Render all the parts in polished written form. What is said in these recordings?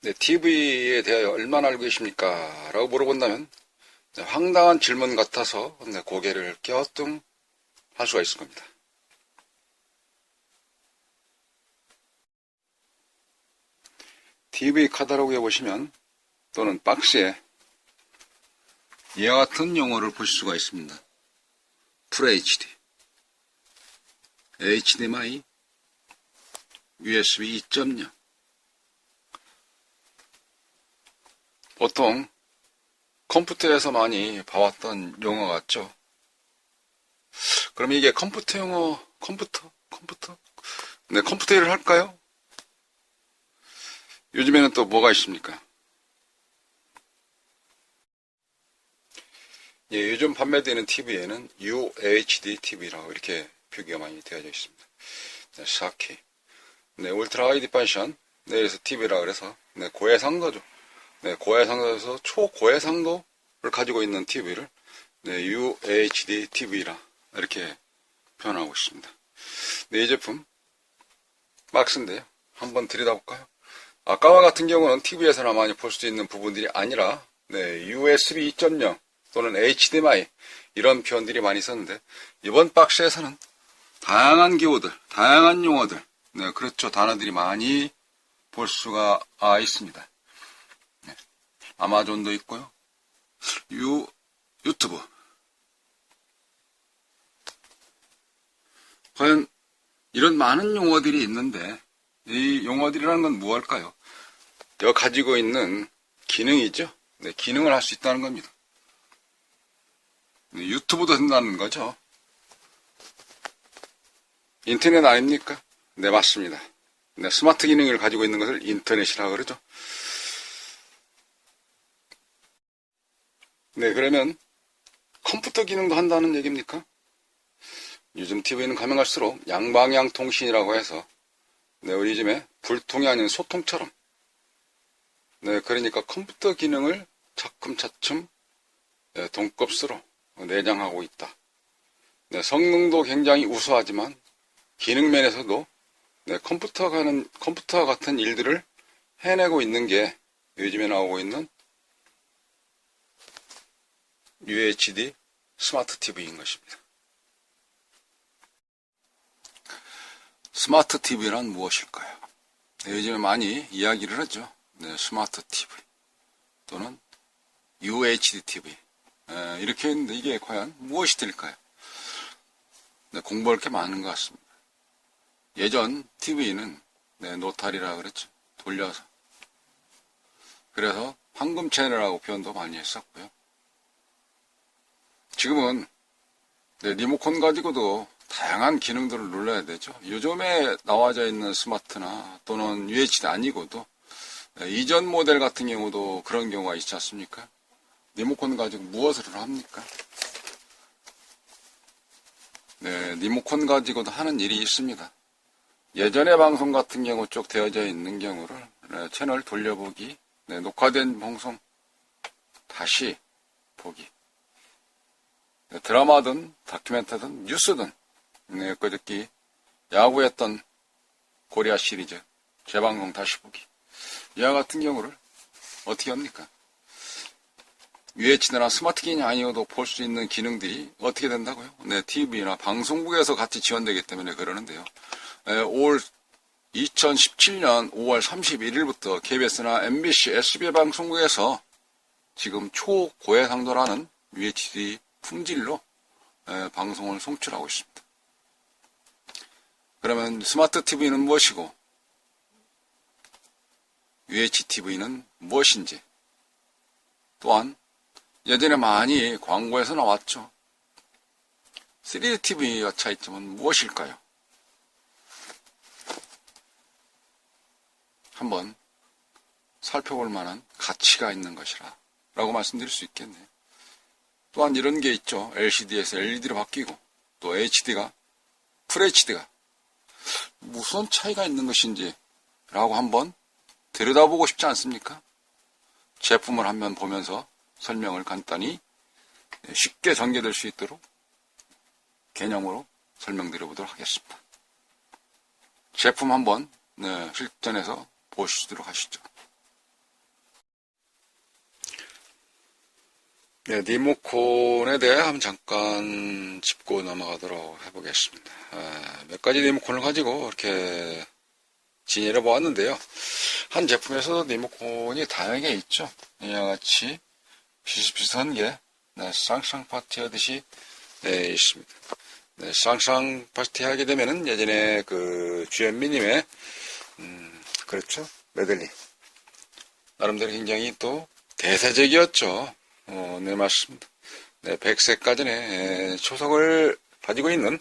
네, TV에 대하여 얼마나 알고 계십니까? 라고 물어본다면 황당한 질문 같아서 고개를 갸우뚱 할 수가 있을 겁니다. TV 카탈로그에 보시면 또는 박스에 이와 같은 용어를 보실 수가 있습니다. FHD, HDMI, USB 2.0. 보통 컴퓨터에서 많이 봐왔던 용어 같죠? 그럼 이게 컴퓨터 용어, 컴퓨터? 네, 컴퓨터 일을 할까요? 요즘에는 또 뭐가 있습니까? 예, 요즘 판매되는 TV에는 UHD TV라고 이렇게 표기가 많이 되어져 있습니다. 네, 4K. 네, 울트라 하이 디펜션. 네, 그래서 TV라 그래서, 네, 고해상도죠. 네, 고해상도에서 초고해상도를 가지고 있는 TV를, 네, UHD TV라 이렇게 표현하고 있습니다. 네, 이 제품, 박스인데요. 한번 들여다볼까요? 아까와 같은 경우는 TV에서나 많이 볼 수 있는 부분들이 아니라, 네, USB 2.0 또는 HDMI 이런 표현들이 많이 있었는데, 이번 박스에서는 다양한 기호들, 다양한 용어들, 네, 그렇죠. 단어들이 많이 볼 수가 있습니다. 네, 아마존도 있고요. 유튜브. 과연 이런 많은 용어들이 있는데, 이 용어들이라는 건 무엇일까요? 내가 가지고 있는 기능이죠. 네, 기능을 할 수 있다는 겁니다. 네, 유튜브도 된다는 거죠. 인터넷 아닙니까? 네, 맞습니다. 네, 스마트 기능을 가지고 있는 것을 인터넷이라고 그러죠. 네, 그러면 컴퓨터 기능도 한다는 얘기입니까? 요즘 TV는 가면 갈수록 양방향 통신이라고 해서, 네, 우리 집에 불통이 아닌 소통처럼, 네, 그러니까 컴퓨터 기능을 차츰차츰 네, 동급스로 내장하고 있다. 네, 성능도 굉장히 우수하지만 기능 면에서도 네, 컴퓨터와 같은 일들을 해내고 있는 게 요즘에 나오고 있는 UHD 스마트 TV인 것입니다. 스마트 TV란 무엇일까요? 네, 요즘에 많이 이야기를 하죠. 네, 스마트 TV 또는 UHD TV 이렇게 했는데 이게 과연 무엇이 될까요? 네, 공부할 게 많은 것 같습니다. 예전 TV는 네, 노탈이라 그랬죠. 돌려서. 그래서 황금 채널이라고 표현도 많이 했었고요. 지금은 네, 리모컨 가지고도 다양한 기능들을 눌러야 되죠. 요즘에 나와져 있는 스마트나 또는 UHD 아니고도 네, 이전 모델 같은 경우도 그런 경우가 있지 않습니까? 리모컨 가지고 무엇을 합니까? 네, 리모컨 가지고도 하는 일이 있습니다. 예전의 방송 같은 경우 쭉 되어져 있는 경우를 네, 채널 돌려보기, 네, 녹화된 방송 다시 보기, 네, 드라마든 다큐멘터든 뉴스든 네, 그저께 야구했던 코리아 시리즈 재방송 다시 보기 이와 같은 경우를 어떻게 합니까? UHD나 스마트 기능이 아니어도 볼 수 있는 기능들이 어떻게 된다고요? 네, TV나 방송국에서 같이 지원되기 때문에 그러는데요. 2017년 5월 31일부터 KBS나 MBC, SBS 방송국에서 지금 초고해상도라는 UHD 품질로 방송을 송출하고 있습니다. 그러면 스마트 TV는 무엇이고 UHDTV는 무엇인지 또한 예전에 많이 광고에서 나왔죠. 3D TV와 차이점은 무엇일까요? 한번 살펴볼 만한 가치가 있는 것이라 라고 말씀드릴 수 있겠네요. 또한 이런 게 있죠. LCD에서 LED로 바뀌고 또 HD가 FHD가 무슨 차이가 있는 것인지 라고 한번 들여다보고 싶지 않습니까? 제품을 한번 보면서 설명을 간단히 쉽게 전개될 수 있도록 개념으로 설명드려 보도록 하겠습니다. 제품 한번 실전에서 보시도록 하시죠. 네, 리모컨에 대해 한번 잠깐 짚고 넘어가도록 해보겠습니다. 몇 가지 리모컨을 가지고 이렇게 진열해 보았는데요. 한 제품에서도 리모컨이 다양하게 있죠. 이와 같이 비슷비슷한 게 네, 쌍쌍파티 하듯이 네, 있습니다. 네, 쌍쌍파티 하게 되면은 예전에 그 주현미님의 그렇죠, 메들리 나름대로 굉장히 또 대세적이었죠. 네, 맞습니다. 네, 100세까지의 초석을 가지고 있는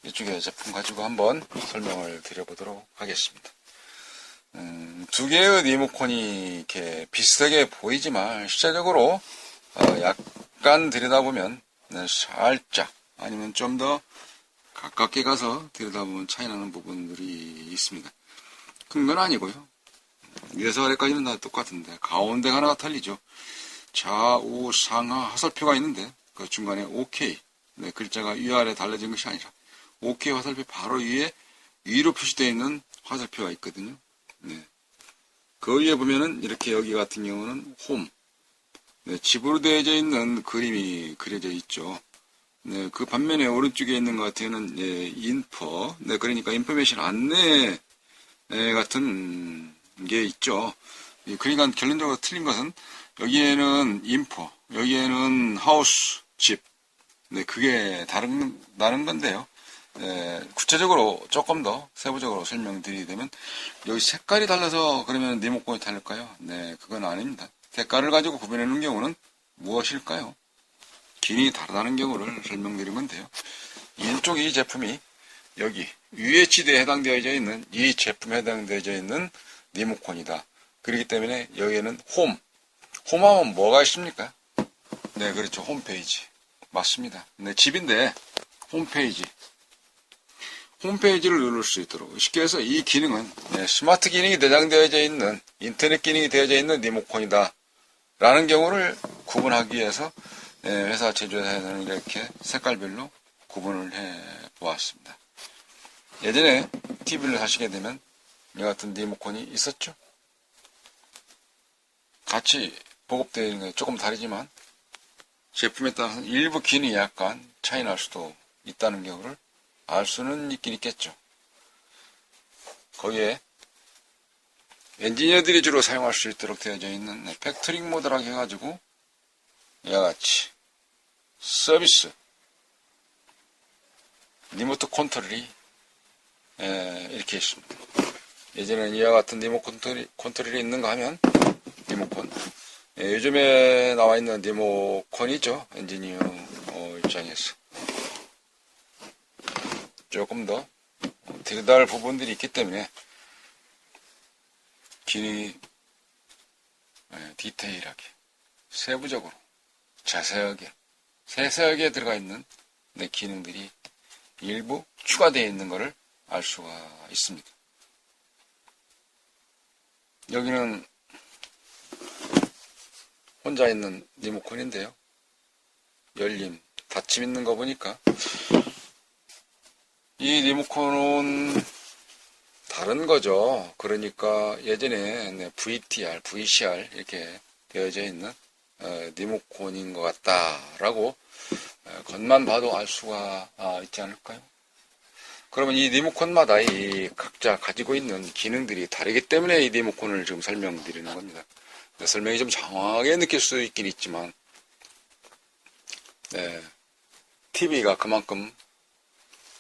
이쪽의 제품 가지고 한번 설명을 드려보도록 하겠습니다. 두 개의 리모컨이 이렇게 비슷하게 보이지만 실제적으로 약간 들여다보면 네, 살짝 아니면 좀 더 가깝게 가서 들여다보면 차이나는 부분들이 있습니다. 큰 건 아니고요. 위에서 아래까지는 다 똑같은데 가운데 하나가 틀리죠. 좌우 상하 화살표가 있는데 그 중간에 OK 네, 글자가 위아래 달라진 것이 아니라 OK 화살표 바로 위에 위로 표시되어 있는 화살표가 있거든요. 네. 그 위에 보면은 이렇게 여기 같은 경우는 홈 네, 집으로 되어져 있는 그림이 그려져 있죠. 네, 그 반면에 오른쪽에 있는 것 같으면 예, 인포 네, 그러니까 인포메이션 안내 같은 게 있죠. 그러니까 결론적으로 틀린 것은 여기에는 인포, 여기에는 하우스, 집. 네, 그게 다른 건데요. 구체적으로 조금 더 세부적으로 설명드리게 되면 여기 색깔이 달라서 그러면 리모컨이 다를까요? 네, 그건 아닙니다. 색깔을 가지고 구분해 놓은 경우는 무엇일까요? 기능이 다르다는 경우를 설명드린 건데요. 이쪽 이 제품이 여기 UHD에 해당되어져 있는 이 제품에 해당되어져 있는 리모컨이다. 그렇기 때문에 여기에는 홈하면 뭐가 있습니까? 네, 그렇죠. 홈페이지. 맞습니다. 네, 집인데 홈페이지를 누를 수 있도록 쉽게 해서 이 기능은 네, 스마트 기능이 내장되어져 있는 인터넷 기능이 되어져 있는 리모컨이다 라는 경우를 구분하기 위해서 네, 회사 제조사에서는 이렇게 색깔별로 구분을 해 보았습니다. 예전에 TV를 사시게 되면 이 같은 리모컨이 있었죠. 같이 보급되어 있는 게 조금 다르지만 제품에 따라서 일부 기능이 약간 차이 날 수도 있다는 경우를 알 수는 있긴 있겠죠. 거기에 엔지니어들이 주로 사용할 수 있도록 되어져 있는 팩토링 모드라고 해가지고 이와 같이 서비스 리모트 컨트롤이 이렇게 있습니다. 예전에는 이와 같은 리모컨 컨트롤이 있는가 하면 리모컨 요즘에 나와 있는 리모컨이죠. 엔지니어 입장에서 조금 더 들여다볼 부분들이 있기 때문에 기능이 디테일하게 세부적으로 자세하게 세세하게 들어가 있는 기능들이 일부 추가되어 있는 것을 알 수가 있습니다. 여기는 혼자 있는 리모컨인데요. 열림, 닫힘 있는 거 보니까 이 리모컨은 다른 거죠. 그러니까 예전에 VTR, VCR 이렇게 되어져 있는 리모컨인 것 같다라고 겉만 봐도 알 수가 있지 않을까요? 그러면 이 리모컨마다 이 각자 가지고 있는 기능들이 다르기 때문에 이 리모컨을 지금 설명드리는 겁니다. 설명이 좀 장황하게 느낄 수 있긴 있지만 TV가 그만큼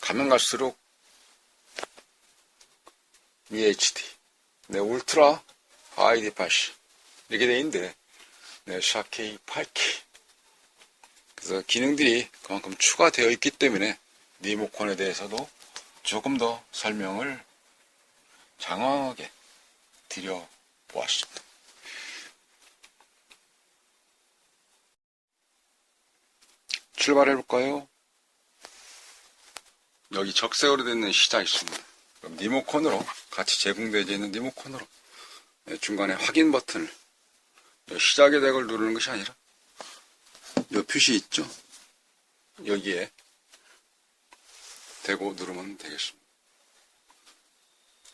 가면 갈수록 UHD, 울트라 하이 디파시 이렇게 돼 있는데 4K, 8K 그래서 기능들이 그만큼 추가되어 있기 때문에 리모컨에 대해서도 조금 더 설명을 장황하게 드려보았습니다. 출발해볼까요? 여기 적색으로 되어 있는 시작 있습니다. 그럼 리모컨으로 같이 제공되어 있는 리모컨으로 중간에 확인 버튼을 시작의 덱을 누르는 것이 아니라 이 표시 있죠? 여기에 대고 누르면 되겠습니다.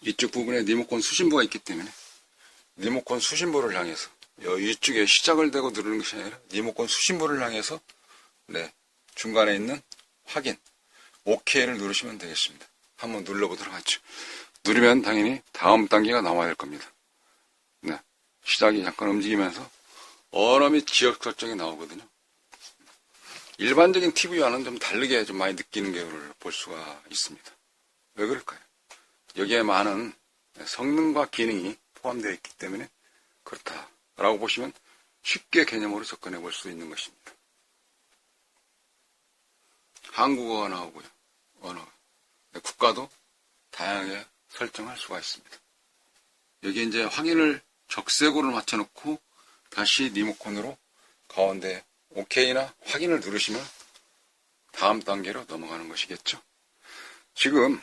이쪽 부분에 리모컨 수신부가 있기 때문에 리모컨 수신부를 향해서 이쪽에 시작을 대고 누르는 것이 아니라 리모컨 수신부를 향해서 중간에 있는 확인, OK를 누르시면 되겠습니다. 한번 눌러보도록 하죠. 누르면 당연히 다음 단계가 나와야 될 겁니다. 시작이 잠깐 움직이면서 언어 및 지역 설정이 나오거든요. 일반적인 TV와는 좀 다르게 좀 많이 느끼는 경우를 볼 수가 있습니다. 왜 그럴까요? 여기에 많은 성능과 기능이 포함되어 있기 때문에 그렇다라고 보시면 쉽게 개념으로 접근해 볼 수 있는 것입니다. 한국어가 나오고요. 언어가. 국가도 다양하게 설정할 수가 있습니다. 여기 이제 확인을 적색으로 맞춰놓고 다시 리모컨으로 가운데 OK나 확인을 누르시면 다음 단계로 넘어가는 것이겠죠. 지금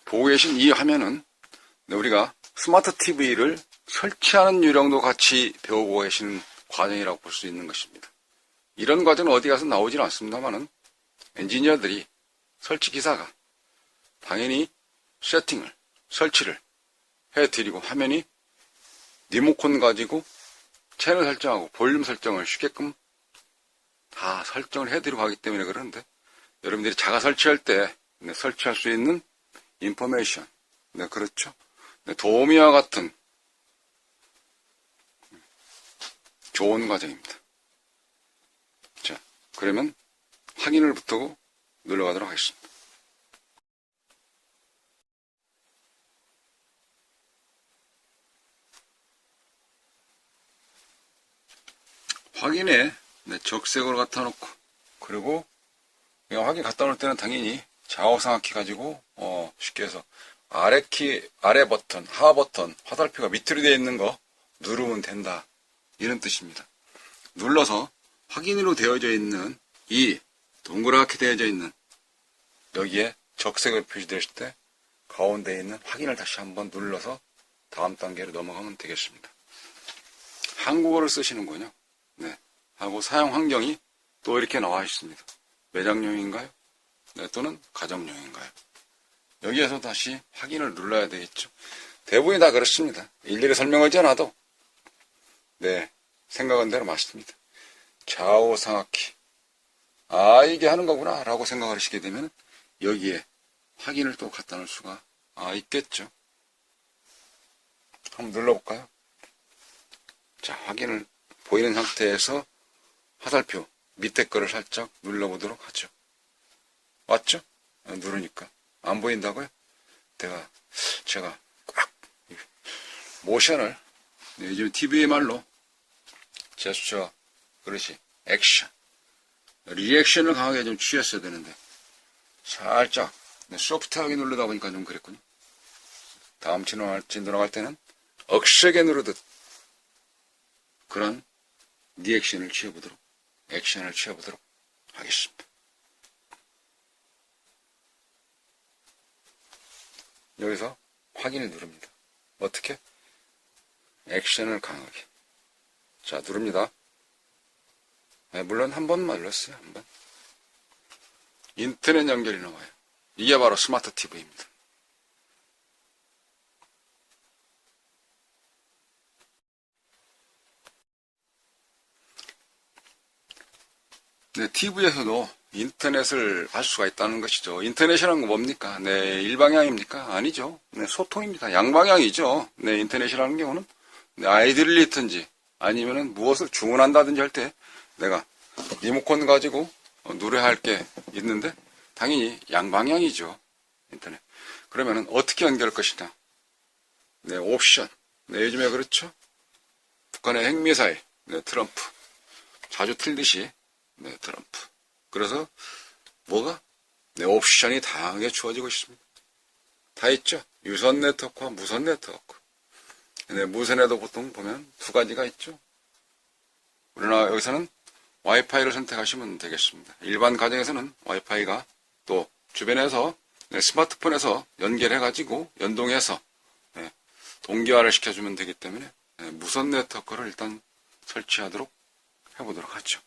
보고 계신 이 화면은 우리가 스마트 TV를 설치하는 요령도 같이 배우고 계시는 과정이라고 볼 수 있는 것입니다. 이런 과정은 어디 가서 나오지는 않습니다만은 엔지니어들이 설치 기사가 당연히 세팅을, 설치를 해드리고 화면이 리모컨 가지고 채널 설정하고 볼륨 설정을 쉽게끔 다 설정을 해드리고 하기 때문에 그러는데 여러분들이 자가 설치할 때 설치할 수 있는 인포메이션, 그렇죠. 도우미와 같은 좋은 과정입니다. 자, 그러면 확인을 붙이고 눌러가도록 하겠습니다. 확인에 적색으로 갖다 놓고, 그리고 확인 갖다 놓을 때는 당연히 좌우상하키 가지고 쉽게 해서 아래 버튼, 하 버튼, 화살표가 밑으로 되어 있는 거 누르면 된다, 이런 뜻입니다. 눌러서 확인으로 되어져 있는 이 동그랗게 되어져 있는 여기에 적색으로 표시되실 때 가운데에 있는 확인을 다시 한번 눌러서 다음 단계로 넘어가면 되겠습니다. 한국어를 쓰시는군요. 하고 사용 환경이 또 이렇게 나와 있습니다. 매장용인가요? 또는 가정용인가요? 여기에서 다시 확인을 눌러야 되겠죠. 대부분이 다 그렇습니다. 일일이 설명하지 않아도 생각한 대로 맞습니다. 좌우상하키, 이게 하는 거구나 라고 생각을 하시게 되면 여기에 확인을 또 갖다 놓을 수가 있겠죠. 한번 눌러볼까요? 자, 확인을 보이는 상태에서 화살표 밑에 거를 살짝 눌러보도록 하죠. 맞죠? 누르니까 안 보인다고요? 제가 꽉 모션을, 요즘 TV의 말로 제스처, 그렇지, 액션, 리액션을 강하게 좀 취했어야 되는데 살짝 소프트하게 누르다 보니까 좀 그랬군요. 다음 진동할 때는 억세게 누르듯 그런 리액션을 취해보도록, 액션을 취해보도록 하겠습니다. 여기서 확인을 누릅니다. 어떻게? 액션을 강하게. 자, 누릅니다. 물론 한 번만 눌렀어요. 한 번. 인터넷 연결이 나와요. 이게 바로 스마트 TV입니다. TV에서도 인터넷을 할 수가 있다는 것이죠. 인터넷이라는 건 뭡니까? 일방향입니까? 아니죠. 소통입니다. 양방향이죠. 인터넷이라는 경우는 아이디를 읽든지 아니면은 무엇을 주문한다든지 할 때 내가 리모컨 가지고 누려야 할 게 있는데 당연히 양방향이죠. 인터넷. 그러면은 어떻게 연결할 것이냐? 옵션. 요즘에 그렇죠. 북한의 핵미사일, 트럼프. 자주 틀듯이, 트럼프. 그래서 뭐가? 옵션이 다양하게 주어지고 있습니다. 다 있죠. 유선 네트워크와 무선 네트워크. 무선에도 보통 보면 두 가지가 있죠. 그러나 여기서는 와이파이를 선택하시면 되겠습니다. 일반 가정에서는 와이파이가 또 주변에서 스마트폰에서 연결해가지고 연동해서 동기화를 시켜주면 되기 때문에 무선 네트워크를 일단 설치하도록 해보도록 하죠.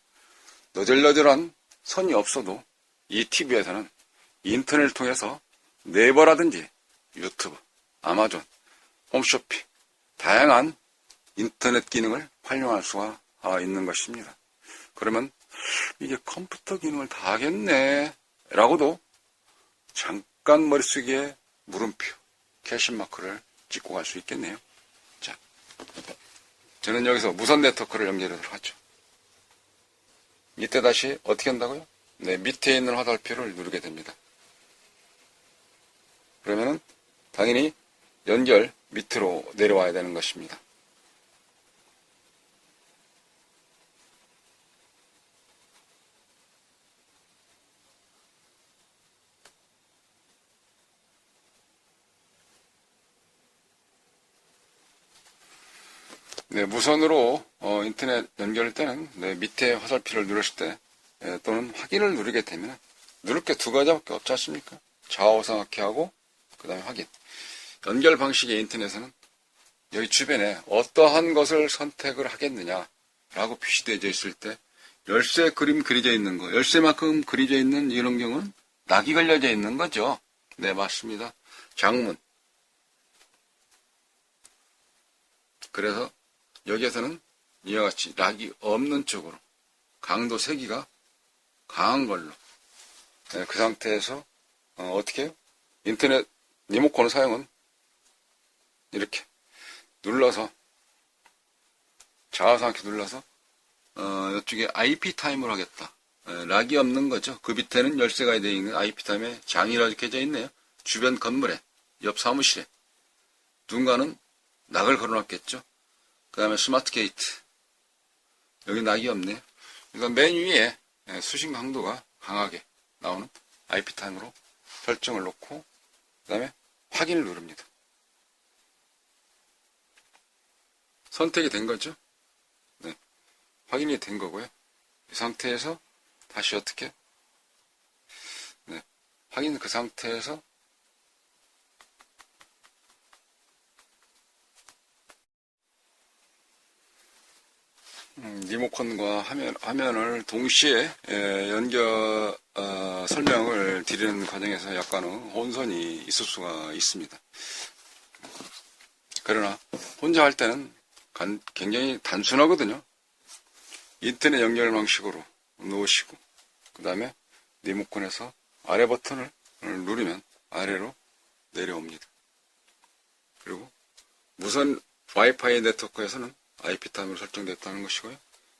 너덜너덜한 선이 없어도 이 TV에서는 인터넷을 통해서 네이버라든지 유튜브, 아마존, 홈쇼핑, 다양한 인터넷 기능을 활용할 수가 있는 것입니다. 그러면 이게 컴퓨터 기능을 다 하겠네 라고도 잠깐 머릿속에 물음표, 캐시마크를 찍고 갈 수 있겠네요. 자, 저는 여기서 무선 네트워크를 연결을 하죠. 이때 다시 어떻게 한다고요? 네, 밑에 있는 화살표를 누르게 됩니다. 그러면은 당연히 연결 밑으로 내려와야 되는 것입니다. 네, 무선으로 인터넷 연결할 때는 네, 밑에 화살표를 누르실 때 또는 확인을 누르게 되면 누를 게 두 가지밖에 없지 않습니까? 좌우상하키 하고 그 다음에 확인. 연결 방식의 인터넷에는 여기 주변에 어떠한 것을 선택을 하겠느냐 라고 표시되어 있을 때 열쇠 그림 그려져 있는 거, 열쇠만큼 그려져 있는 이런 경우는 낙이 걸려져 있는 거죠. 네, 맞습니다. 장문. 그래서 여기에서는 이와 같이 낙이 없는 쪽으로 강도 세기가 강한 걸로 네, 그 상태에서 어떻게 해요? 인터넷 리모컨 사용은 이렇게 눌러서 좌우상하게 눌러서 이쪽에 IP 타임을 하겠다. 락이 없는 거죠. 그 밑에는 열쇠가 되어 있는 IP 타임에 장이라 적혀져 있네요. 주변 건물에 옆 사무실에 누군가는 락을 걸어놨겠죠. 그 다음에 스마트 게이트 여기 락이 없네요. 그러니까 맨 위에 수신 강도가 강하게 나오는 IP 타임으로 설정을 놓고 그 다음에 확인을 누릅니다. 선택이 된 거죠. 네, 확인이 된 거고요. 이 상태에서 다시 어떻게 네, 확인 그 상태에서 리모컨과 화면을 동시에 연결 설명을 드리는 과정에서 약간의 혼선이 있을 수가 있습니다. 그러나 혼자 할 때는 굉장히 단순하거든요. 인터넷 연결 방식으로 놓으시고 그 다음에 리모컨에서 아래 버튼을 누르면 아래로 내려옵니다. 그리고 무선 와이파이 네트워크에서는 IP 타임으로 설정됐다는 것이고요.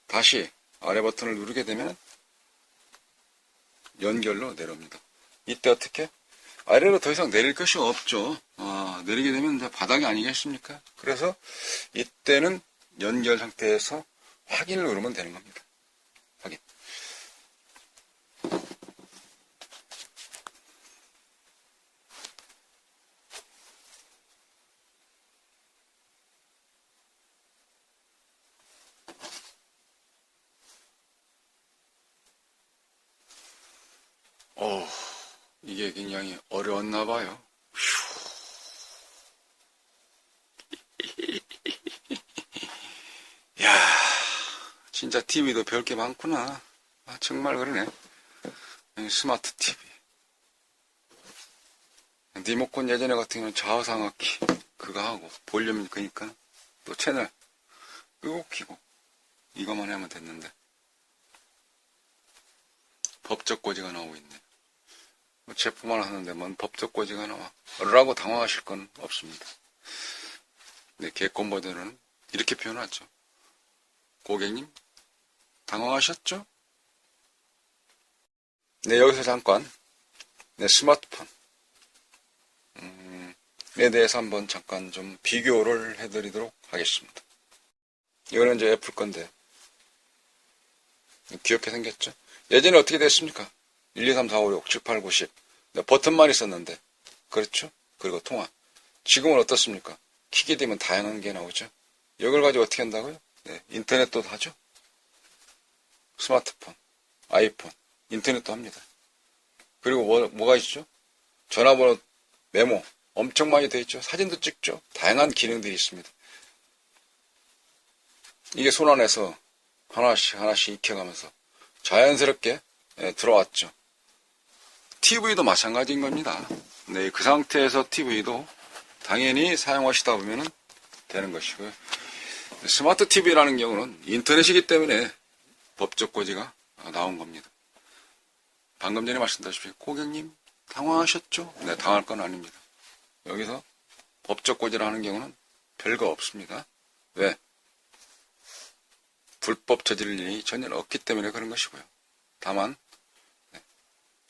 다시 아래 버튼을 누르게 되면 연결로 내려옵니다. 이때 어떻게? 아래로 더 이상 내릴 것이 없죠. 내리게 되면 이제 바닥이 아니겠습니까? 그래서 이때는 연결 상태에서 확인을 누르면 되는 겁니다. 확인. 이게 굉장히 어려웠나 봐요. 야, 진짜 TV도 별 게 많구나. 정말 그러네. 스마트 TV. 리모컨 예전에 같은 경우는 좌우상하키 그거 하고 볼륨 그니까 또 채널 끄고 켜고 이것만 하면 됐는데 법적 고지가 나오고 있네. 제품 하나 하는데 뭔 법적 고지가 나와 라고 당황하실 건 없습니다. 네, 개권 버전은 이렇게 표현하죠. 고객님 당황하셨죠? 네, 여기서 잠깐 스마트폰에 대해서 한번 잠깐 좀 비교를 해드리도록 하겠습니다. 이거는 이제 애플 건데 귀엽게 생겼죠? 예전에 어떻게 됐습니까? 1, 2, 3, 4, 5, 6, 7, 8, 9, 10 버튼만 있었는데 그렇죠? 그리고 통화. 지금은 어떻습니까? 키게 되면 다양한 게 나오죠. 이걸 가지고 어떻게 한다고요? 네, 인터넷도 하죠. 스마트폰, 아이폰, 인터넷도 합니다. 그리고 뭐가 있죠? 전화번호 메모 엄청 많이 되어 있죠. 사진도 찍죠. 다양한 기능들이 있습니다. 이게 손 안에서 하나씩 익혀가면서 자연스럽게 들어왔죠. TV도 마찬가지인 겁니다. 네, 그 상태에서 TV도 당연히 사용하시다 보면 되는 것이고요. 스마트 TV라는 경우는 인터넷이기 때문에 법적 고지가 나온 겁니다. 방금 전에 말씀드렸다시피 고객님 당황하셨죠? 네, 당할 건 아닙니다. 여기서 법적 고지라는 경우는 별거 없습니다. 왜? 불법 저지를 일이 전혀 없기 때문에 그런 것이고요. 다만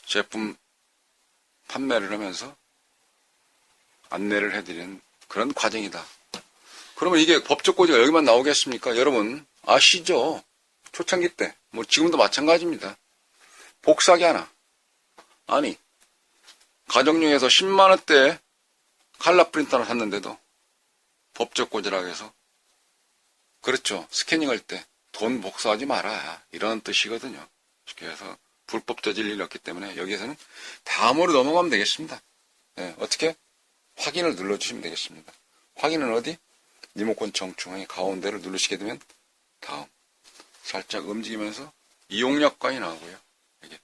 제품 판매를 하면서 안내를 해드리는 그런 과정이다. 그러면 이게 법적 고지가 여기만 나오겠습니까? 여러분 아시죠? 초창기 때, 뭐 지금도 마찬가지입니다. 복사기 하나, 아니 가정용에서 10만원대 칼라 프린터 하나 샀는데도 법적 고지라고 해서, 그렇죠, 스캐닝할 때 돈 복사하지 마라 이런 뜻이거든요. 그래서 불법 저질 일이 없기 때문에 여기에서는 다음으로 넘어가면 되겠습니다. 네, 어떻게? 확인을 눌러주시면 되겠습니다. 확인은 어디? 리모컨 정중앙의 가운데를 누르시게 되면 다음 살짝 움직이면서 이용약관이 나오고요. 이게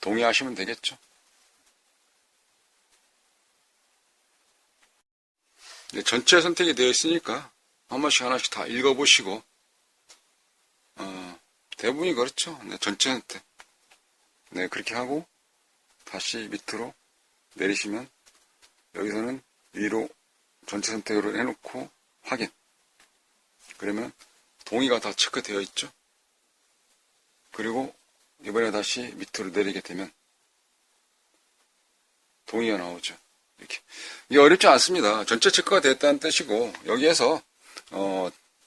동의하시면 되겠죠. 네, 전체 선택이 되어 있으니까 한 번씩 하나씩 다 읽어보시고, 대부분이 그렇죠. 네, 전체 선택. 네, 그렇게 하고 다시 밑으로 내리시면 여기서는 위로 전체 선택으로 해놓고 확인. 그러면 동의가 다 체크되어 있죠. 그리고 이번에 다시 밑으로 내리게 되면 동의가 나오죠. 이렇게. 이게 어렵지 않습니다. 전체 체크가 됐다는 뜻이고, 여기에서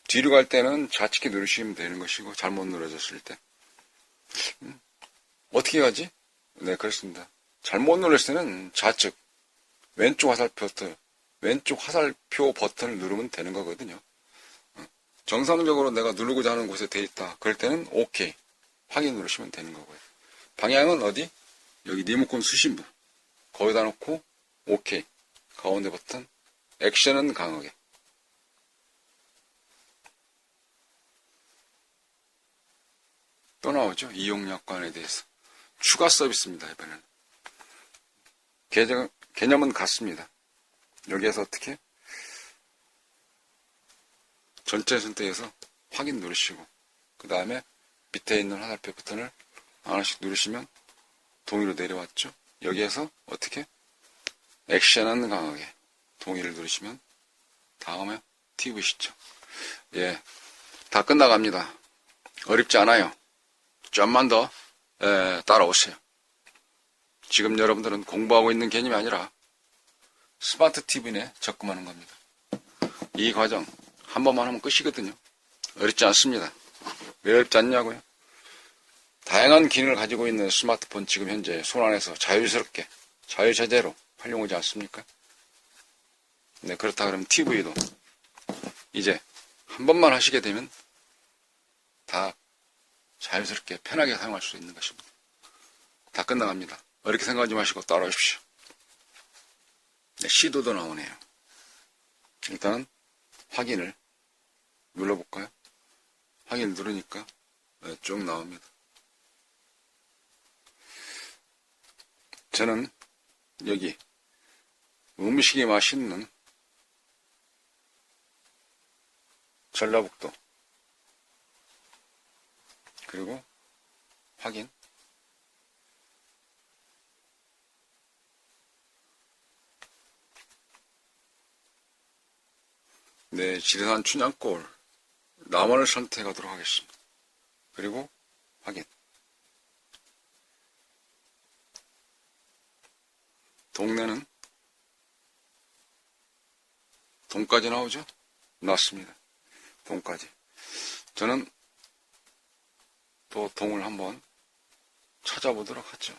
뒤로 갈 때는 좌측에 누르시면 되는 것이고, 잘못 눌러졌을 때 어떻게 가지? 네, 그렇습니다. 잘못 눌렀을 때는 좌측 왼쪽 화살표 버튼을 누르면 되는 거거든요. 정상적으로 내가 누르고자 하는 곳에 돼 있다. 그럴 때는 OK 확인 누르시면 되는 거고요. 방향은 어디? 여기 리모컨 수신부 거기다 놓고 OK 가운데 버튼 액션은 강하게. 또 나오죠. 이용약관에 대해서 추가 서비스입니다. 이번에는 개념은 같습니다. 여기에서 어떻게? 전체 선택에서 확인 누르시고, 그 다음에 밑에 있는 화살표 버튼을 하나씩 누르시면 동의로 내려왔죠. 여기에서 어떻게? 액션은 강하게 동의를 누르시면 다음에 TV 시청. 예, 다 끝나갑니다. 어렵지 않아요. 좀만 더 따라오세요. 지금 여러분들은 공부하고 있는 개념이 아니라 스마트 TV에 접근하는 겁니다. 이 과정 한 번만 하면 끝이거든요. 어렵지 않습니다. 왜 어렵지 않냐고요? 다양한 기능을 가지고 있는 스마트폰 지금 현재 손안에서 자유스럽게 자유자재로 활용하지 않습니까? 네, 그렇다 그러면 TV도 이제 한 번만 하시게 되면 다 자유스럽게 편하게 사용할 수 있는 것입니다. 다 끝나갑니다. 어렵게 생각하지 마시고 따라오십시오. 네, 시도도 나오네요. 일단은 확인을 눌러볼까요? 확인 누르니까 쭉 나옵니다. 저는 여기 음식이 맛있는 전라북도, 그리고 확인, 네, 지리산 춘향골 남원을 선택하도록 하겠습니다. 그리고 확인, 동네는 동까지 나오죠? 나왔습니다. 동까지. 저는 또 동을 한번 찾아보도록 하죠.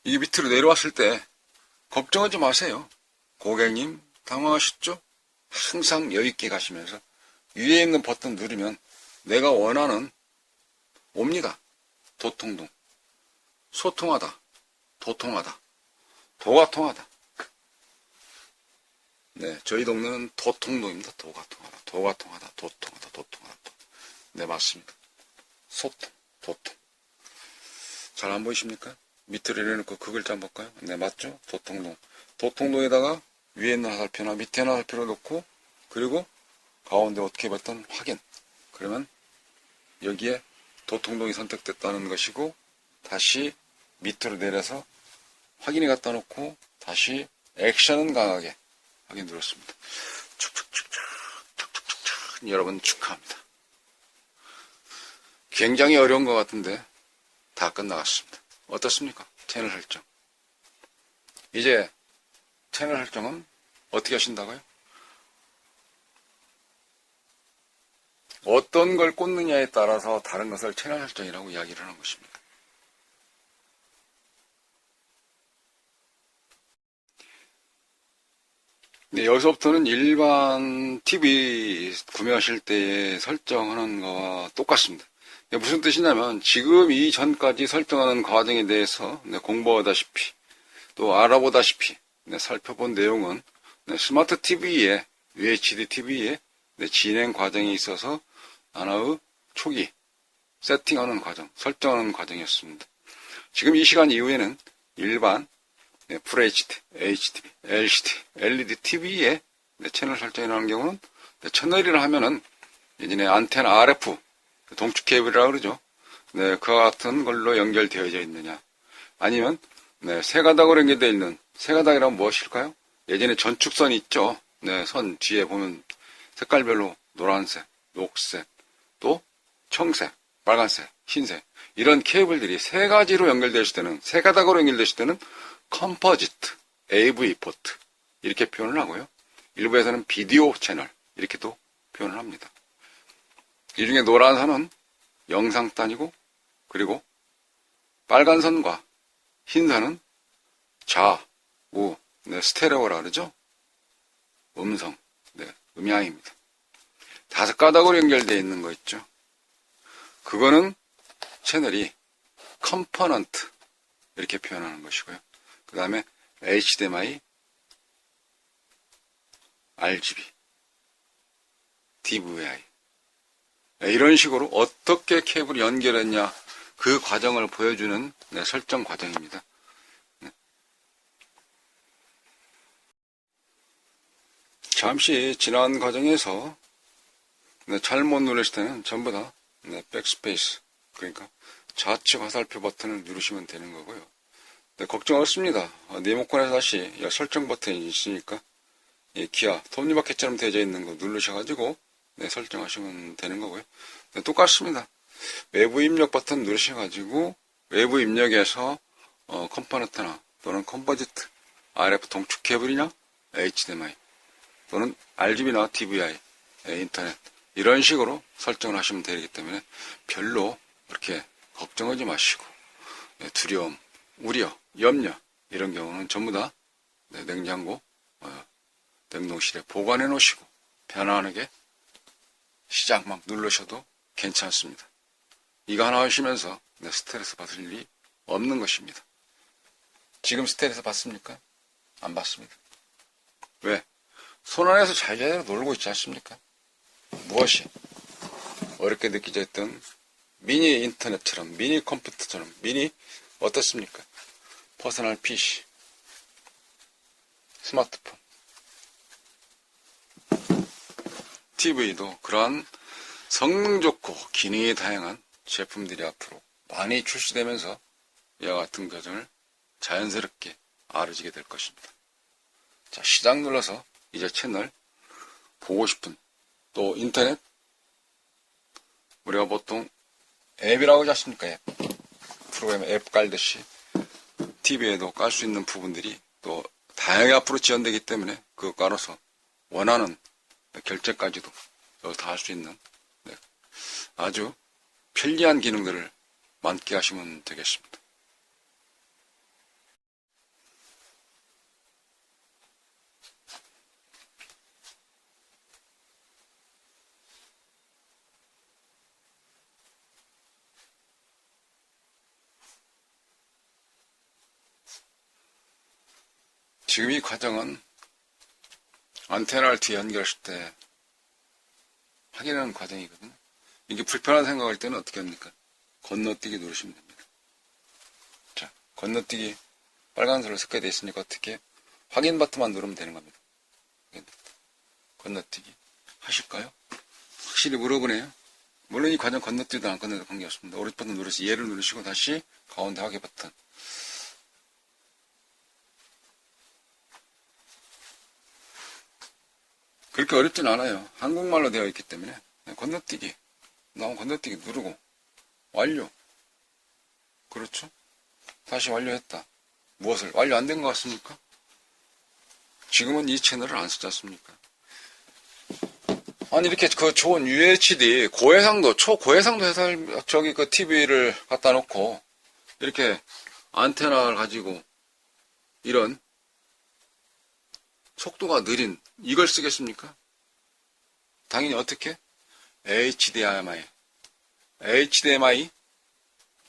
이 밑으로 내려왔을 때 걱정하지 마세요. 고객님 당황하셨죠? 항상 여유있게 가시면서 위에 있는 버튼 누르면 내가 원하는 옵니다. 도통동. 소통하다. 도통하다. 도가 통하다. 네, 저희 동네는 도통동입니다. 도가 통하다. 도가 통하다. 도통하다. 도통하다. 네, 맞습니다. 소통, 도통. 잘 안 보이십니까? 밑으로 내려놓고 그 글자 한번 볼까요? 네, 맞죠? 도통동. 도통동에다가 위에 있는 화살표나 밑에 있는 화살표를 놓고, 그리고 가운데 어떻게 봤던 확인. 그러면 여기에 도통동이 선택됐다는 것이고, 다시 밑으로 내려서 확인이 갖다 놓고, 다시 액션은 강하게 확인 눌렀습니다. 축축축축, 툭툭툭툭. 여러분 축하합니다. 굉장히 어려운 것 같은데 다 끝나갔습니다. 어떻습니까? 채널 설정. 이제 채널 설정은 어떻게 하신다고요? 어떤 걸 꽂느냐에 따라서 다른 것을 채널 설정이라고 이야기를 하는 것입니다. 네, 여기서부터는 일반 TV 구매하실 때 설정하는 거와 똑같습니다. 네, 무슨 뜻이냐면 지금 이전까지 설정하는 과정에 대해서 공부하다시피 또 알아보다시피 살펴본 내용은 스마트 TV에 UHD TV에 진행 과정에 있어서 하나의 초기 세팅하는 과정, 설정하는 과정이었습니다. 지금 이 시간 이후에는 일반 FHD, HD, LCD, LED TV에 채널 설정이라는 경우는 채널이라 하면은 예전에 안테나 RF 동축 케이블이라고 그러죠. 네, 그와 같은 걸로 연결되어져 있느냐. 아니면 세 가닥으로 연결되어 있는 세 가닥이라면 무엇일까요? 예전에 전축선이 있죠. 네, 선 뒤에 보면 색깔별로 노란색, 녹색, 또 청색, 빨간색, 흰색 이런 케이블들이 세 가지로 연결되어 있을 때는 세 가닥으로 연결되어 있을 때는 컴포지트, AV 포트 이렇게 표현을 하고요. 일부에서는 비디오 채널 이렇게도 표현을 합니다. 이 중에 노란 선은 영상단이고 그리고 빨간 선과 흰 선은 좌, 우, 스테레오라 그러죠. 음성, 음향입니다. 5가닥으로 연결되어 있는 거 있죠. 그거는 채널이 컴포넌트 이렇게 표현하는 것이고요. 그 다음에 HDMI, RGB, DVI 이런 식으로 어떻게 케이블이 연결했냐 그 과정을 보여주는 설정 과정입니다. 잠시 지난 과정에서 잘못 누르실 때는 전부 다 백스페이스 그러니까 좌측 화살표 버튼을 누르시면 되는 거고요. 걱정 없습니다. 리모컨에서 다시 설정 버튼이 있으니까 기아 톱니바퀴처럼 되어져 있는 거 누르셔가지고 설정하시면 되는 거고요. 똑같습니다. 외부 입력 버튼 누르셔가지고 외부 입력에서 컴포넌트나 또는 컴포지트, RF 동축 케이블이나 HDMI 또는 RGB나 DVI, 인터넷 이런 식으로 설정을 하시면 되기 때문에 별로 그렇게 걱정하지 마시고 두려움, 우려, 염려 이런 경우는 전부 다 냉장고, 냉동실에 보관해 놓으시고 편안하게 시작 막 누르셔도 괜찮습니다. 이거 하나 하시면서 스트레스 받을 일이 없는 것입니다. 지금 스트레스 받습니까? 안 받습니다. 왜? 손 안에서 자유자재로 놀고 있지 않습니까? 무엇이 어렵게 느끼져 있던 미니 인터넷처럼 미니 컴퓨터처럼 미니 어떻습니까? 퍼스널 PC, 스마트폰, TV도 그러한 성능 좋고 기능이 다양한 제품들이 앞으로 많이 출시되면서 이와 같은 과정을 자연스럽게 알아지게 될 것입니다. 자, 시작 눌러서 이제 채널 보고 싶은 또 인터넷 우리가 보통 앱이라고 하지 않습니까? 앱. 프로그램 앱 깔듯이 TV에도 깔 수 있는 부분들이 또 다양하게 앞으로 지원되기 때문에 그거 깔아서 원하는 결제까지도 다 할 수 있는 아주 편리한 기능들을 만끽하시면 되겠습니다. 지금 이 과정은 안테나를 뒤에 연결했을 때 확인하는 과정이거든요. 이게 불편한 생각할 때는 어떻게 합니까? 건너뛰기 누르시면 됩니다. 자, 건너뛰기 빨간색으로 섞여 되어 있으니까 어떻게 확인 버튼만 누르면 되는 겁니다. 건너뛰기 하실까요? 확실히 물어보네요. 물론 이 과정 건너뛰기도 안 건너뛰기도 관계없습니다. 오른쪽 버튼 누르시 얘를 누르시고 다시 가운데 확인 버튼. 그렇게 어렵진 않아요. 한국말로 되어 있기 때문에 건너뛰기 나오면 건너뛰기 누르고 완료. 그렇죠? 다시 완료했다. 무엇을? 완료 안 된 것 같습니까? 지금은 이 채널을 안 쓰지 않습니까? 아니 이렇게 그 좋은 UHD 고해상도 초고해상도 해설 저기 그 TV를 갖다 놓고 이렇게 안테나를 가지고 이런 속도가 느린 이걸 쓰겠습니까? 당연히 어떻게? HDMI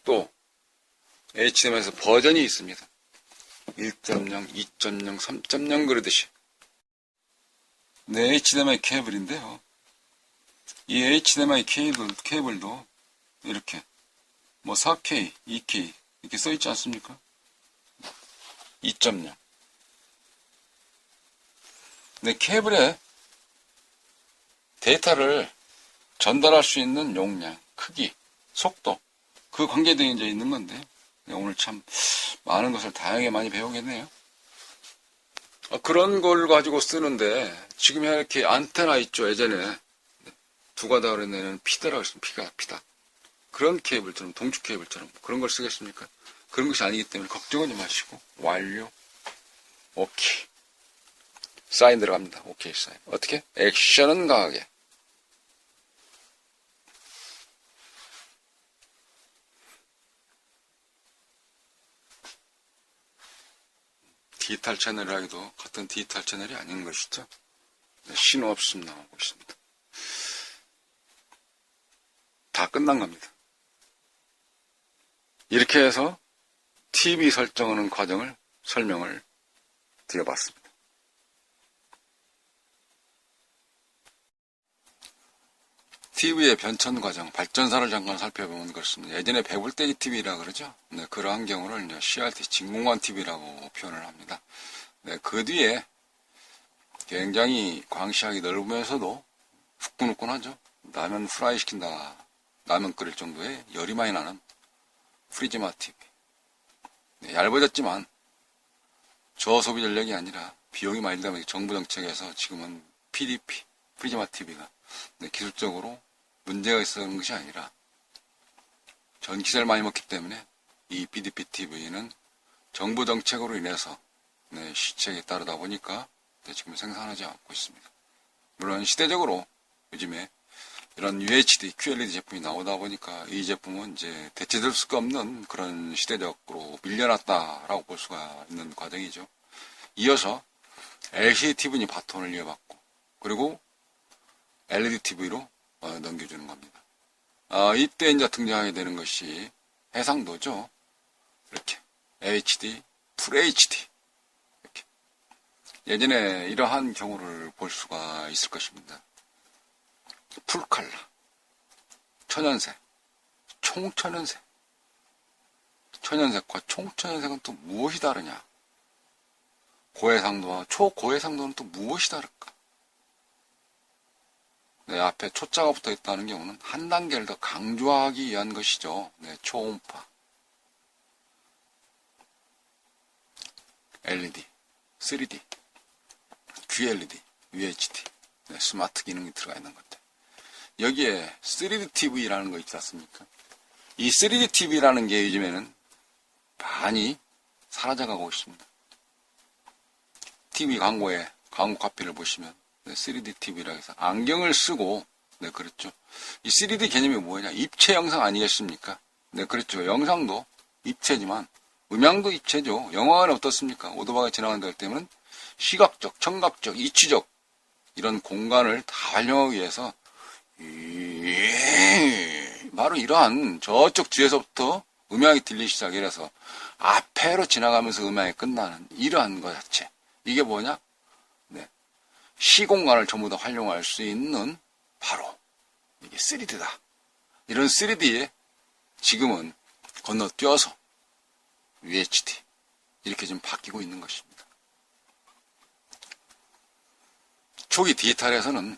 또 HDMI에서 버전이 있습니다. 1.0, 2.0, 3.0 그러듯이 네, HDMI 케이블인데요. 이 HDMI 케이블도 이렇게 뭐 4K, 2K 이렇게 써있지 않습니까? 2.0 네, 케이블에 데이터를 전달할 수 있는 용량, 크기, 속도 그 관계되어 이제 있는 건데 네, 오늘 참 많은 것을 다양하게 많이 배우겠네요. 그런 걸 가지고 쓰는데 지금 이렇게 안테나 있죠. 예전에 두 가닥으로 내는 피다라고 했습니다. 피다. 그런 케이블처럼 동축 케이블처럼 그런 걸 쓰겠습니까? 그런 것이 아니기 때문에 걱정하지 마시고 완료. 오케이. 사인 들어갑니다. 오케이 사인. 어떻게? 액션은 강하게. 디지털 채널이라기도 같은 디지털 채널이 아닌 것이죠. 신호 없음 나오고 있습니다. 다 끝난 겁니다. 이렇게 해서 TV 설정하는 과정을 설명을 드려봤습니다. TV의 변천 과정, 발전사를 잠깐 살펴보면 그렇습니다. 예전에 배불떼기 TV라 그러죠. 네, 그러한 경우를 이제 CRT 진공관 TV라고 표현을 합니다. 네, 그 뒤에 굉장히 광시하기 넓으면서도 후끈후끈하죠. 라면 프라이 시킨다, 라면 끓일 정도의 열이 많이 나는 프리즈마 TV. 네, 얇아졌지만 저소비 전력이 아니라 비용이 많이 들다 보니 정부 정책에서 지금은 PDP, 프리즈마 TV가 네, 기술적으로 문제가 있었던 것이 아니라 전기세를 많이 먹기 때문에 이 PDP TV는 정부 정책으로 인해서 네, 시책에 따르다 보니까 네, 지금 생산하지 않고 있습니다. 물론 시대적으로 요즘에 이런 UHD, QLED 제품이 나오다 보니까 이 제품은 이제 대체될 수가 없는 그런 시대적으로 밀려났다라고 볼 수가 있는 과정이죠. 이어서 LCD TV는 바톤을 이어받고 그리고 LED TV로 넘겨주는 겁니다. 이때 이제 등장하게 되는 것이 해상도죠. 이렇게 HD, FHD 이렇게 예전에 이러한 경우를 볼 수가 있을 것입니다. 풀컬러, 천연색, 총천연색. 천연색과 총천연색은 또 무엇이 다르냐? 고해상도와 초고해상도는 또 무엇이 다를까? 네, 앞에 초자가 붙어 있다는 경우는 한 단계를 더 강조하기 위한 것이죠. 네, 초음파, LED, 3D, QLED, UHD, 네, 스마트 기능이 들어가 있는 것들. 여기에 3D TV라는 거 있지 않습니까? 이 3D TV라는 게 요즘에는 많이 사라져가고 있습니다. TV 광고에 광고 카피를 보시면 3D TV라고 해서 안경을 쓰고 네 그렇죠. 이 3D 개념이 뭐냐? 입체 영상 아니겠습니까? 네 그렇죠. 영상도 입체지만 음향도 입체죠. 영화는 어떻습니까? 오토바이가 지나가는 데 때문에 시각적, 청각적, 이치적 이런 공간을 다 활용하기 위해서 바로 이러한 저쪽 뒤에서부터 음향이 들리기 시작해서 앞에로 지나가면서 음향이 끝나는 이러한 것 자체. 이게 뭐냐? 네. 시공간을 전부 다 활용할 수 있는 바로 이게 3D다. 이런 3D에 지금은 건너뛰어서 UHD 이렇게 지금 바뀌고 있는 것입니다. 초기 디지털에서는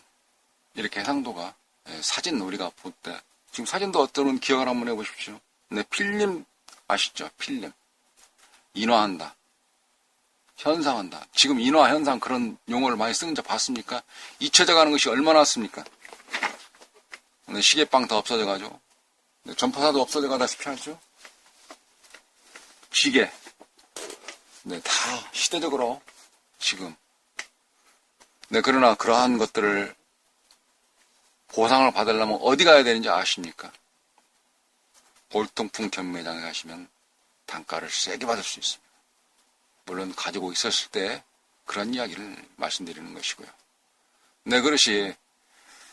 이렇게 해상도가 사진 우리가 볼 때 지금 사진도 어떤 기억을 한번 해보십시오. 네, 필름 아시죠? 필름 인화한다, 현상한다. 지금 인화, 현상 그런 용어를 많이 쓰는 자 봤습니까? 잊혀져가는 것이 얼마나 왔습니까? 네, 시계빵 다 없어져가지고 네, 전파사도 없어져가다시피 하죠. 시계 네, 다 시대적으로 지금 네, 그러나 그러한 것들을 보상을 받으려면 어디 가야 되는지 아십니까? 골동품 경매장에 가시면 단가를 세게 받을 수 있습니다. 물론 가지고 있었을 때 그런 이야기를 말씀드리는 것이고요. 네,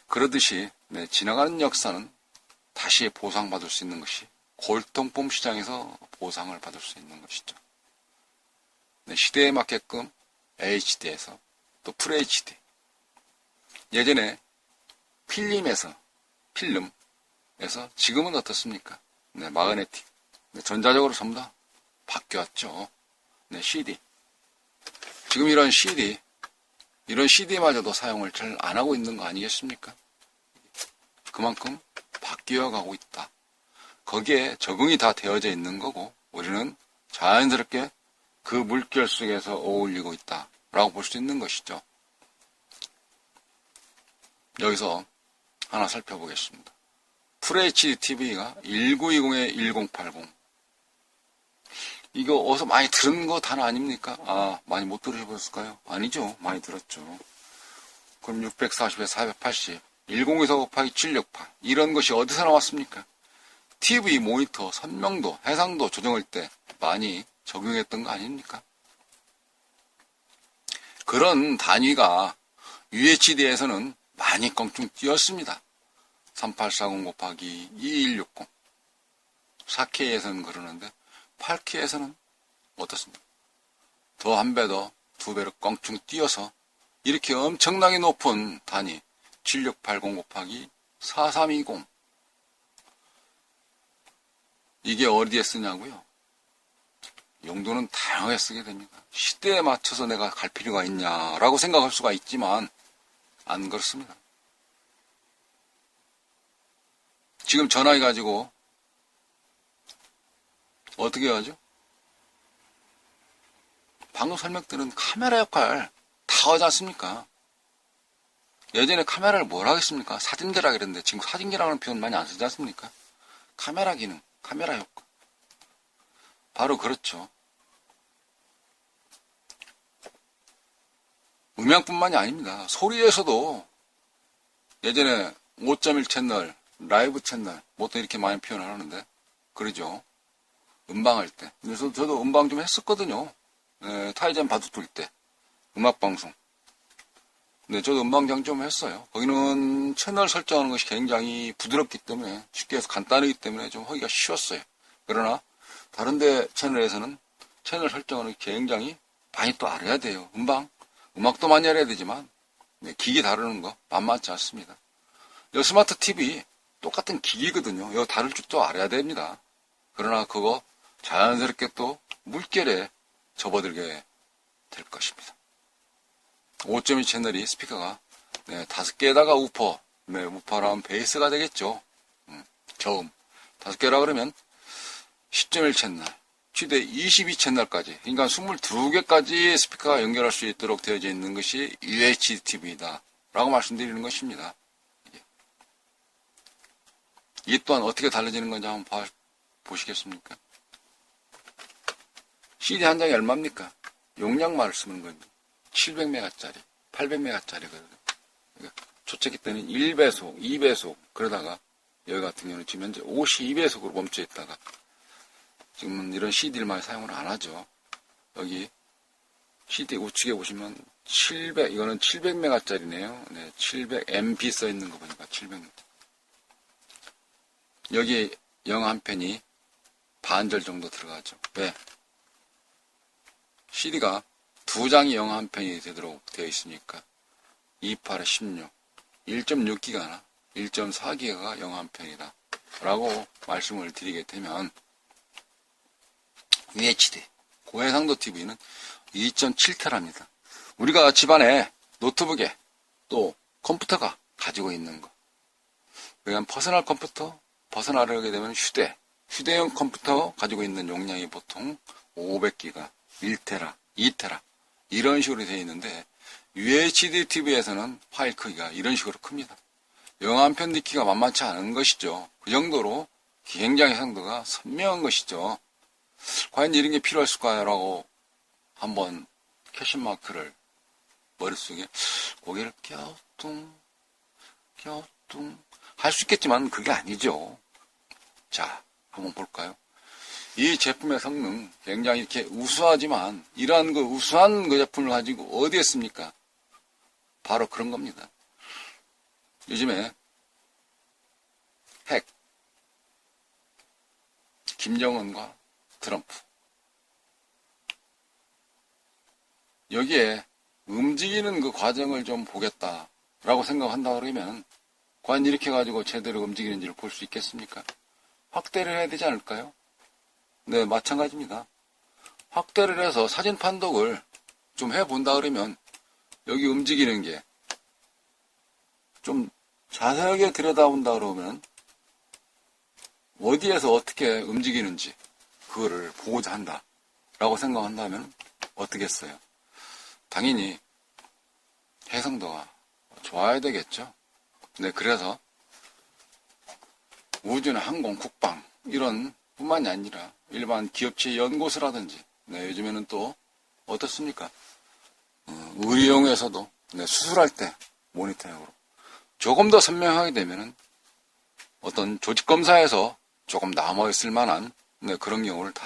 그러듯이 네, 지나가는 역사는 다시 보상받을 수 있는 것이 골동품 시장에서 보상을 받을 수 있는 것이죠. 네, 시대에 맞게끔 HD에서 또 FHD 예전에 필름에서 지금은 어떻습니까? 네, 마그네틱 네, 전자적으로 전부 다 바뀌었죠. 네, CD 지금 이런 CD마저도 사용을 잘 안 하고 있는 거 아니겠습니까? 그만큼 바뀌어가고 있다. 거기에 적응이 다 되어져 있는 거고 우리는 자연스럽게 그 물결 속에서 어울리고 있다라고 볼 수 있는 것이죠. 여기서 하나 살펴보겠습니다. FHD TV가 1920-1080 이거 어디서 많이 들은 거 단어 아닙니까? 많이 못 들으셨을까요? 아니죠. 많이 들었죠. 그럼 640에 480 1024 곱하기 768 이런 것이 어디서 나왔습니까? TV 모니터 선명도, 해상도 조정할 때 많이 적용했던 거 아닙니까? 그런 단위가 UHD에서는 많이 껑충 뛰었습니다. 3840 곱하기 2160 4K에서는 그러는데 8K에서는 어떻습니까? 더 한 배 더, 두 배로 껑충 뛰어서 이렇게 엄청나게 높은 단위 7680 곱하기 4320 이게 어디에 쓰냐고요? 용도는 다양하게 쓰게 됩니다. 시대에 맞춰서 내가 갈 필요가 있냐라고 생각할 수가 있지만 안 그렇습니다. 지금 전화해 가지고 어떻게 하죠? 방금 설명드린 카메라 역할 다 하지 않습니까? 예전에 카메라를 뭐라 하겠습니까? 사진기라 그랬는데 지금 사진기라는 표현 많이 안 쓰지 않습니까? 카메라 기능, 카메라 효과. 바로 그렇죠. 음향뿐만이 아닙니다. 소리에서도 예전에 5.1 채널, 라이브 채널, 보통 이렇게 많이 표현을 하는데, 그러죠. 음방할 때. 그래서 저도 음방 좀 했었거든요. 타이젠 바둑 둘 때. 음악방송. 네, 저도 음방장 좀 했어요. 거기는 채널 설정하는 것이 굉장히 부드럽기 때문에, 쉽게 해서 간단하기 때문에 좀 하기가 쉬웠어요. 그러나, 다른데 채널에서는 채널 설정하는 게 굉장히 많이 또 알아야 돼요. 음악도 많이 알아야 되지만, 네, 기기 다루는 거 만만치 않습니다. 이 스마트 TV, 똑같은 기기거든요. 이거 다룰 줄도 알아야 됩니다. 그러나 그거 자연스럽게 또 물결에 접어들게 될 것입니다. 5.2 채널이 스피커가 5개에다가 우퍼, 우퍼라면 베이스가 되겠죠. 저음 5개라 그러면 10.1 채널, 최대 22 채널까지, 그러니까 22개까지 스피커가 연결할 수 있도록 되어져 있는 것이 UHD TV이다 라고 말씀드리는 것입니다. 이 또한 어떻게 달라지는 건지 한번 보시겠습니까? CD 한 장이 얼마입니까? 용량만을 쓰는 건데 700메가짜리, 800메가짜리거든요. 그러니까 초창기 때는 1배속, 2배속 그러다가 여기 같은 경우는 지금 현재 52배속으로 멈춰 있다가 지금은 이런 CD를 많이 사용을 안 하죠. 여기 CD 우측에 보시면 700, 이거는 700메가짜리네요. 네, 700MB 써 있는 거 보니까 700. 여기 영 한 펜이 반절 정도 들어가죠. 왜? CD가 두 장이 영 한 펜이 되도록 되어 있으니까 28에 16, 1.6기가나 1.4기가가 영 한 펜이다 라고 말씀을 드리게 되면 UHD 고해상도 TV는 2.7T랍니다. 우리가 집안에 노트북에 또 컴퓨터가 가지고 있는 거. 그러니까 퍼스널 컴퓨터, 퍼스널을 하게 되면 휴대용 컴퓨터 가지고 있는 용량이 보통 500기가, 1테라, 2테라 이런 식으로 되어 있는데 UHD TV에서는 파일 크기가 이런 식으로 큽니다. 영화 한 편 넣기가 만만치 않은 것이죠. 그 정도로 굉장히 해상도가 선명한 것이죠. 과연 이런 게 필요했을까요? 라고 한번 퀘션마크를 머릿속에 고개를 갸우뚱 할 수 있겠지만 그게 아니죠. 자, 한번 볼까요? 이 제품의 성능 굉장히 이렇게 우수하지만 이러한 그 우수한 그 제품을 가지고 어디에 씁니까? 바로 그런 겁니다. 요즘에 핵 김정은과 트럼프 여기에 움직이는 그 과정을 좀 보겠다라고 생각한다 그러면 과연 이렇게 가지고 제대로 움직이는지를 볼 수 있겠습니까? 확대를 해야 되지 않을까요? 네, 마찬가지입니다. 확대를 해서 사진 판독을 좀 해본다 그러면 여기 움직이는 게 좀 자세하게 들여다본다 그러면 어디에서 어떻게 움직이는지 그거를 보고자 한다 라고 생각한다면 어떻겠어요? 당연히 해상도가 좋아야 되겠죠. 네, 그래서 우주나 항공, 국방 이런 뿐만이 아니라 일반 기업체 연구소라든지 네, 요즘에는 또 어떻습니까? 의료용에서도 네, 수술할 때 모니터링으로 조금 더 선명하게 되면은 어떤 조직검사에서 조금 남아있을 만한 네, 그런 경우를 다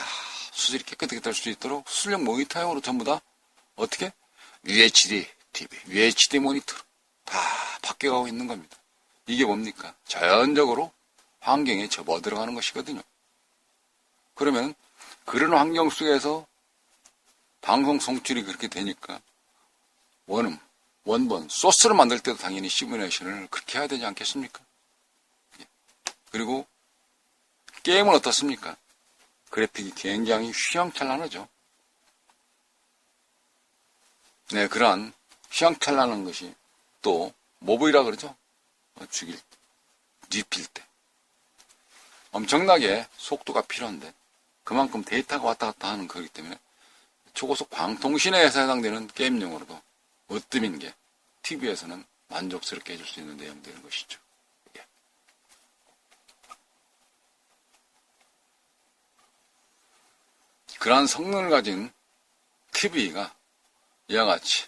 수술이 깨끗하게 될 수 있도록 수술용 모니터용으로 전부 다 어떻게? UHD TV, UHD 모니터로 다 바뀌어가고 있는 겁니다. 이게 뭡니까? 자연적으로 환경에 접어들어가는 것이거든요. 그러면 그런 환경 속에서 방송 송출이 그렇게 되니까 원본, 소스를 만들 때도 당연히 시뮬레이션을 그렇게 해야 되지 않겠습니까? 그리고 게임은 어떻습니까? 그래픽이 굉장히 휘황찬란하죠. 네, 그러한 휘황찬란한 것이 또 모브이라 그러죠. 눕힐 때 엄청나게 속도가 필요한데 그만큼 데이터가 왔다 갔다 하는 거기 때문에 초고속 방통신에서 해당되는 게임용으로도 으뜸인 게 TV에서는 만족스럽게 해줄 수 있는 내용들인 것이죠. 예. 그러한 성능을 가진 TV가 이와 같이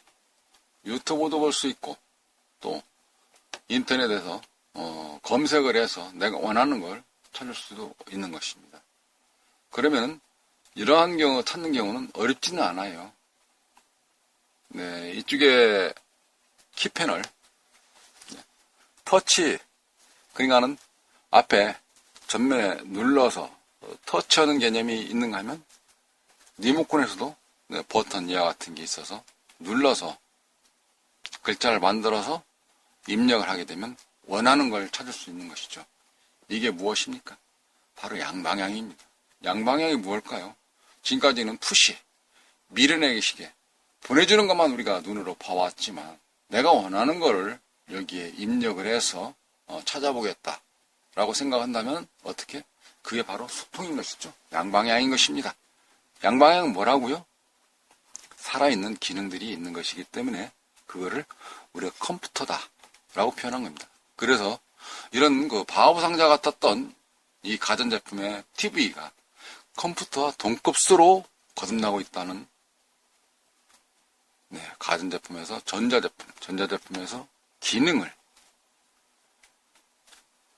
유튜브도 볼 수 있고 또 인터넷에서 검색을 해서 내가 원하는 걸 찾을 수도 있는 것입니다. 그러면 이러한 경우 찾는 경우는 어렵지는 않아요. 네, 이쪽에 키패널 터치 그러니까는 앞에 전면에 눌러서 터치하는 개념이 있는가 하면 리모컨에서도 네, 버튼 이와 같은 게 있어서 눌러서 글자를 만들어서 입력을 하게 되면 원하는 걸 찾을 수 있는 것이죠. 이게 무엇입니까? 바로 양방향입니다. 양방향이 무엇일까요? 지금까지는 푸시, 밀어내기 시계, 보내주는 것만 우리가 눈으로 봐왔지만 내가 원하는 거를 여기에 입력을 해서 찾아보겠다 라고 생각한다면 어떻게? 그게 바로 소통인 것이죠. 양방향인 것입니다. 양방향은 뭐라고요? 살아있는 기능들이 있는 것이기 때문에 그거를 우리가 컴퓨터다 라고 표현한 겁니다. 그래서 이런 그 바하우 상자 같았던 이 가전제품의 TV가 컴퓨터와 동급수로 거듭나고 있다는 네, 가전제품에서 전자제품에서 기능을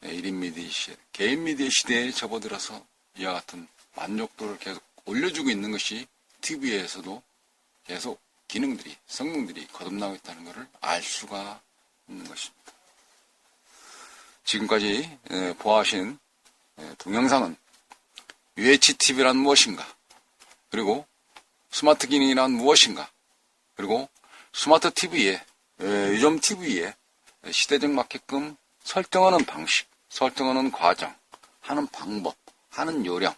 네, 1인 미디어 시대, 개인 미디어 시대에 접어들어서 이와 같은 만족도를 계속 올려주고 있는 것이 TV에서도 계속 기능들이, 성능들이 거듭나고 있다는 것을 알 수가 있는 것입니다. 지금까지 보아하신 동영상은 UHTV란 무엇인가, 그리고 스마트 기능이란 무엇인가, 그리고 스마트 TV에, 요즘 TV에 시대적 맞게끔 설정하는 방식, 설정하는 과정, 하는 방법, 하는 요령,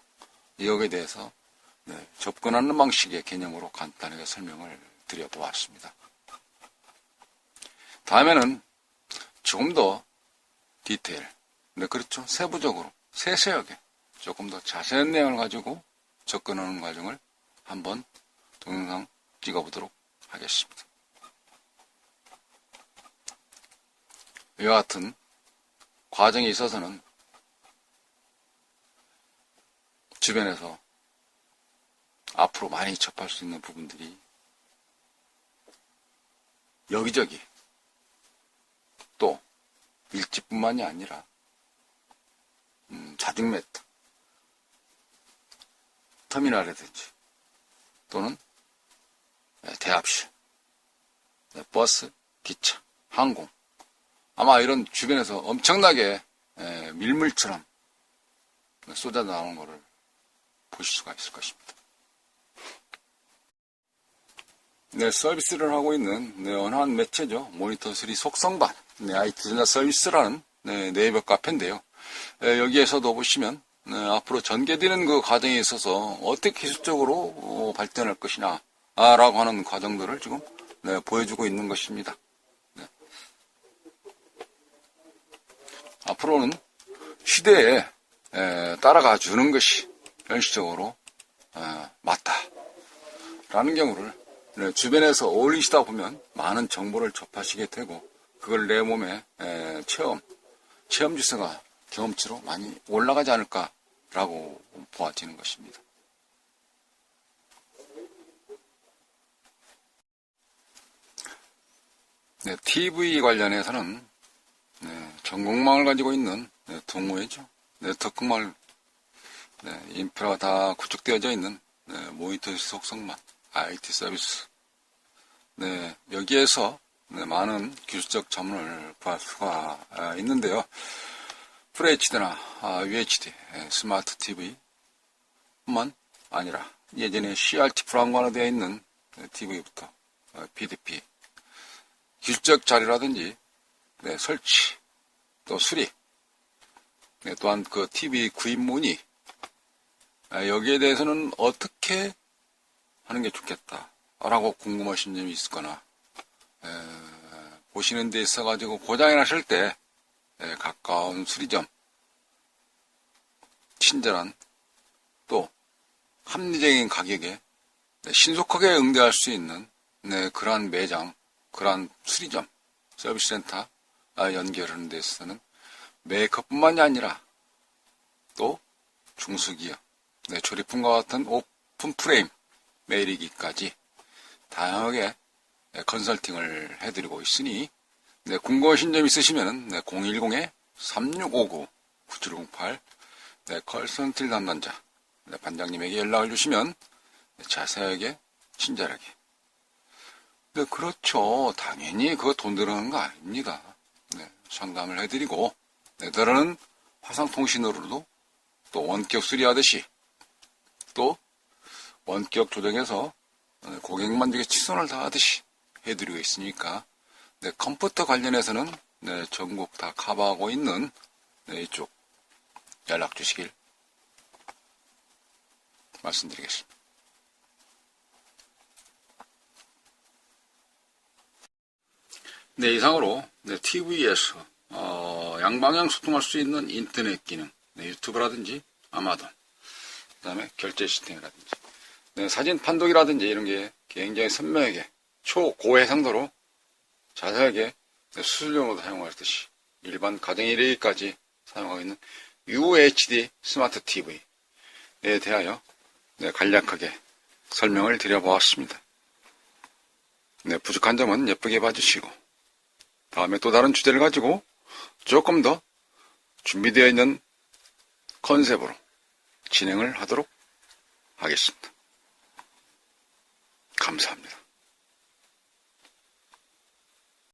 여기에 대해서 접근하는 방식의 개념으로 간단하게 설명을 드려보았습니다. 다음에는 조금 더 디테일, 그렇죠. 세부적으로, 세세하게 조금 더 자세한 내용을 가지고 접근하는 과정을 한번 동영상 찍어보도록 하겠습니다. 이와 같은 과정에 있어서는 주변에서 앞으로 많이 접할 수 있는 부분들이 여기저기, 또 일지뿐만이 아니라 자중매트, 터미널이라든지 또는 대합실, 버스, 기차, 항공, 아마 이런 주변에서 엄청나게 밀물처럼 쏟아 나오는 것을 보실 수가 있을 것입니다. 서비스를 하고 있는 어느 한 매체죠. 모니터3 속성반 IT 전자 서비스라는 네이버 카페인데요. 여기에서도 보시면 앞으로 전개되는 그 과정에 있어서 어떻게 기술적으로 발전할 것이냐 라고 하는 과정들을 지금 보여주고 있는 것입니다. 앞으로는 시대에 따라가 주는 것이 현실적으로 맞다라는 경우를 주변에서 어울리시다 보면 많은 정보를 접하시게 되고, 그걸 내 몸에 체험 지수가 경험치로 많이 올라가지 않을까라고 보아지는 것입니다. TV 관련해서는 전공망을 가지고 있는 동호회죠. 네트워크망, 인프라가 다 구축되어져 있는 모니터 속성망 IT 서비스. 여기에서 많은 기술적 자문을 구할 수가 있는데요. FHD나 UHD, 스마트 TV 뿐만 아니라 예전에 CRT 브라운관으로 되어 있는 TV부터 PDP, 기술적 자료라든지 설치, 또 수리, 또한 그 TV 구입 문의, 여기에 대해서는 어떻게 하는 게 좋겠다라고 궁금하신 점이 있거나 보시는 데 있어가지고 고장이 나실 때 가까운 수리점, 친절한 또 합리적인 가격에 신속하게 응대할 수 있는 그러한 매장, 그러한 수리점, 서비스 센터 연결하는 데 있어서는 메이커뿐만이 아니라 또 중소기업, 조립품과 같은 오픈 프레임, 매리기까지 다양하게 컨설팅을 해드리고 있으니 궁금하신 점 있으시면 010-3659-9708 컬센틸 담당자 반장님에게 연락을 주시면 자세하게 친절하게, 그렇죠, 당연히 그거 돈 들어가는 거 아닙니다. 상담을 해드리고 들어는 화상통신으로도 또 원격 수리하듯이 또 원격 조정해서 고객 만족에 최선을 다하듯이 해드리고 있으니까 컴퓨터 관련해서는 전국 다 커버하고 있는 이쪽 연락 주시길 말씀드리겠습니다. 이상으로 TV에서 양방향 소통할 수 있는 인터넷 기능, 유튜브라든지 아마존, 그 다음에 결제 시스템이라든지 사진 판독이라든지 이런 게 굉장히 선명하게 초고해상도로 자세하게 수술용으로도 사용할 듯이 일반 가정 일회기까지 사용하고 있는 UHD 스마트 TV에 대하여 간략하게 설명을 드려보았습니다. 부족한 점은 예쁘게 봐주시고 다음에 또 다른 주제를 가지고 조금 더 준비되어 있는 컨셉으로 진행을 하도록 하겠습니다. 감사합니다.